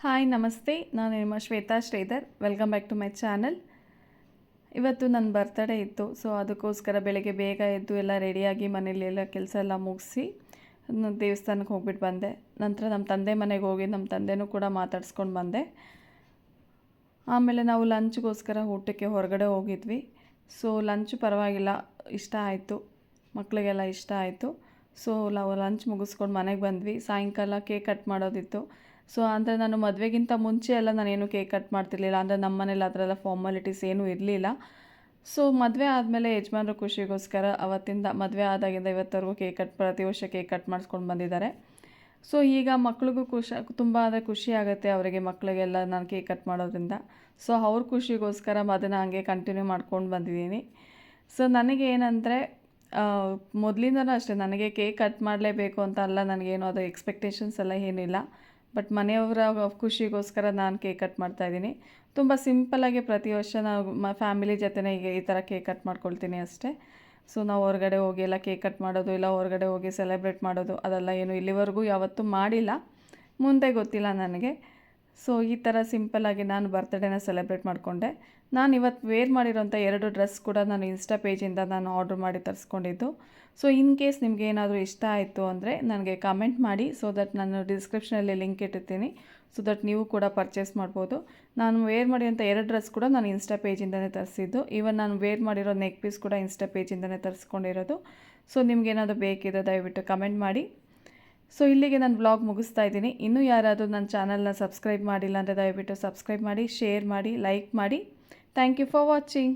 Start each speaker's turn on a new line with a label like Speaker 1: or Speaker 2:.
Speaker 1: Hi ನಮಸ್ತೆ, ನಾನು ನಿಮ್ಮ Shweta Shridhar. Welcome back to my channel. ಇವತ್ತು ನನ್ನ ಬರ್ತಡೇ ಇತ್ತು. ಸೊ ಅದಕ್ಕೋಸ್ಕರ ಬೆಳಗ್ಗೆ ಬೇಗ ಎದ್ದು ಎಲ್ಲ ರೆಡಿಯಾಗಿ ಮನೇಲಿ ಎಲ್ಲ ಕೆಲಸ ಎಲ್ಲ ಮುಗಿಸಿ ದೇವಸ್ಥಾನಕ್ಕೆ ಹೋಗ್ಬಿಟ್ಟು ಬಂದೆ. ನಂತರ ನಮ್ಮ ತಂದೆ ಮನೆಗೆ ಹೋಗಿ ನಮ್ಮ ತಂದೆನೂ ಕೂಡ ಮಾತಾಡ್ಸ್ಕೊಂಡು ಬಂದೆ. ಆಮೇಲೆ ನಾವು ಲಂಚ್ಗೋಸ್ಕರ ಊಟಕ್ಕೆ ಹೊರಗಡೆ ಹೋಗಿದ್ವಿ. ಸೊ ಲಂಚ್ ಪರವಾಗಿಲ್ಲ, ಇಷ್ಟ ಆಯಿತು, ಮಕ್ಕಳಿಗೆಲ್ಲ ಇಷ್ಟ ಆಯಿತು. ಸೊ ನಾವು ಲಂಚ್ ಮುಗಿಸ್ಕೊಂಡು ಮನೆಗೆ ಬಂದ್ವಿ. ಸಾಯಂಕಾಲ ಕೇಕ್ ಕಟ್ ಮಾಡೋದಿತ್ತು. ಸೊ ಅಂದರೆ ನಾನು ಮದುವೆಗಿಂತ ಮುಂಚೆ ಎಲ್ಲ ನಾನೇನು ಕೇಕ್ ಕಟ್ ಮಾಡ್ತಿರ್ಲಿಲ್ಲ. ಅಂದರೆ ನಮ್ಮ ಮನೇಲಿ ಆ ಥರ ಎಲ್ಲ ಫಾರ್ಮಾಲಿಟೀಸ್ ಏನೂ ಇರಲಿಲ್ಲ. ಸೊ ಮದುವೆ ಆದಮೇಲೆ ಯಜಮಾನ್ರ ಖುಷಿಗೋಸ್ಕರ ಅವತ್ತಿಂದ ಮದುವೆ ಆದಾಗಿಂದ ಇವತ್ತವರೆಗೂ ಪ್ರತಿ ವರ್ಷ ಕೇಕ್ ಕಟ್ ಮಾಡಿಸ್ಕೊಂಡು ಬಂದಿದ್ದಾರೆ. ಸೊ ಈಗ ಮಕ್ಳಿಗೂ ತುಂಬ ಅಂದರೆ ಖುಷಿ ಆಗುತ್ತೆ ಅವರಿಗೆ, ಮಕ್ಕಳಿಗೆಲ್ಲ ನಾನು ಕೇಕ್ ಕಟ್ ಮಾಡೋದ್ರಿಂದ. ಸೊ ಅವ್ರ ಖುಷಿಗೋಸ್ಕರ ಅದನ್ನು ಹಂಗೆ ಕಂಟಿನ್ಯೂ ಮಾಡ್ಕೊಂಡು ಬಂದಿದ್ದೀನಿ. ಸೊ ನನಗೆ ಏನಂದರೆ ಮೊದಲಿಂದನೂ ಅಷ್ಟೇ, ನನಗೆ ಕೇಕ್ ಕಟ್ ಮಾಡಲೇಬೇಕು ಅಂತ ಅಲ್ಲ, ನನಗೇನು ಅದು ಎಕ್ಸ್ಪೆಕ್ಟೇಷನ್ಸ್ ಎಲ್ಲ ಏನಿಲ್ಲ. ಬಟ್ ಮನೆಯವರ ಖುಷಿಗೋಸ್ಕರ ನಾನು ಕೇಕ್ ಕಟ್ ಮಾಡ್ತಾಯಿದ್ದೀನಿ. ತುಂಬ ಸಿಂಪಲ್ಲಾಗಿ ಪ್ರತಿ ವರ್ಷ ನಾವು ಫ್ಯಾಮಿಲಿ ಜೊತೆನೇ ಈಗ ಈ ಥರ ಕೇಕ್ ಕಟ್ ಮಾಡ್ಕೊಳ್ತೀನಿ ಅಷ್ಟೇ. ಸೊ ನಾವು ಹೊರಗಡೆ ಹೋಗಿ ಎಲ್ಲ ಕೇಕ್ ಕಟ್ ಮಾಡೋದು, ಇಲ್ಲ ಹೊರಗಡೆ ಹೋಗಿ ಸೆಲೆಬ್ರೇಟ್ ಮಾಡೋದು ಅದೆಲ್ಲ ಏನು ಇಲ್ಲಿವರೆಗೂ ಯಾವತ್ತೂ ಮಾಡಿಲ್ಲ, ಮುಂದೆ ಗೊತ್ತಿಲ್ಲ ನನಗೆ. ಸೊ ಈ ಥರ ಸಿಂಪಲ್ಲಾಗಿ ನಾನು ಬರ್ತ್ಡೇನ ಸೆಲೆಬ್ರೇಟ್ ಮಾಡಿಕೊಂಡೆ. ನಾನು ಇವತ್ತು ವೇರ್ ಮಾಡಿರೋಂಥ 2 ಡ್ರೆಸ್ ಕೂಡ ನಾನು ಇನ್ಸ್ಟಾ ಪೇಜಿಂದ ನಾನು ಆರ್ಡ್ರ್ ಮಾಡಿ ತರಿಸ್ಕೊಂಡಿದ್ದು. ಸೊ ಇನ್ ಕೇಸ್ ನಿಮಗೆ ಏನಾದರೂ ಇಷ್ಟ ಆಯಿತು ಅಂದರೆ ನನಗೆ ಕಮೆಂಟ್ ಮಾಡಿ. ಸೊ ದಟ್ ನಾನು ಡಿಸ್ಕ್ರಿಪ್ಷನಲ್ಲಿ ಲಿಂಕ್ ಇಟ್ಟಿರ್ತೀನಿ. ಸೊ ದಟ್ ನೀವು ಕೂಡ ಪರ್ಚೇಸ್ ಮಾಡ್ಬೋದು. ನಾನು ವೇರ್ ಮಾಡಿರೋಂಥ 2 ಡ್ರೆಸ್ ಕೂಡ ನಾನು ಇನ್ಸ್ಟಾ ಪೇಜಿಂದನೇ ತರಿಸಿದ್ದು. ಈವನ್ ನಾನು ವೇರ್ ಮಾಡಿರೋ ನೆಕ್ ಪೀಸ್ ಕೂಡ ಇನ್ಸ್ಟಾ ಪೇಜಿಂದನೇ ತರಿಸ್ಕೊಂಡಿರೋದು. ಸೊ ನಿಮಗೇನಾದರೂ ಬೇಕಿದೆ ದಯವಿಟ್ಟು ಕಮೆಂಟ್ ಮಾಡಿ. ಸೊ ಇಲ್ಲಿಗೆ ನಾನು ವ್ಲಾಗ್ ಮುಗಿಸ್ತಾ ಇದ್ದೀನಿ. ಇನ್ನೂ ಯಾರಾದರೂ ನನ್ನ ಚಾನಲ್ನ ಸಬ್ಸ್ಕ್ರೈಬ್ ಮಾಡಿಲ್ಲ ಅಂದರೆ ದಯವಿಟ್ಟು ಸಬ್ಸ್ಕ್ರೈಬ್ ಮಾಡಿ, ಶೇರ್ ಮಾಡಿ, ಲೈಕ್ ಮಾಡಿ. Thank you for watching.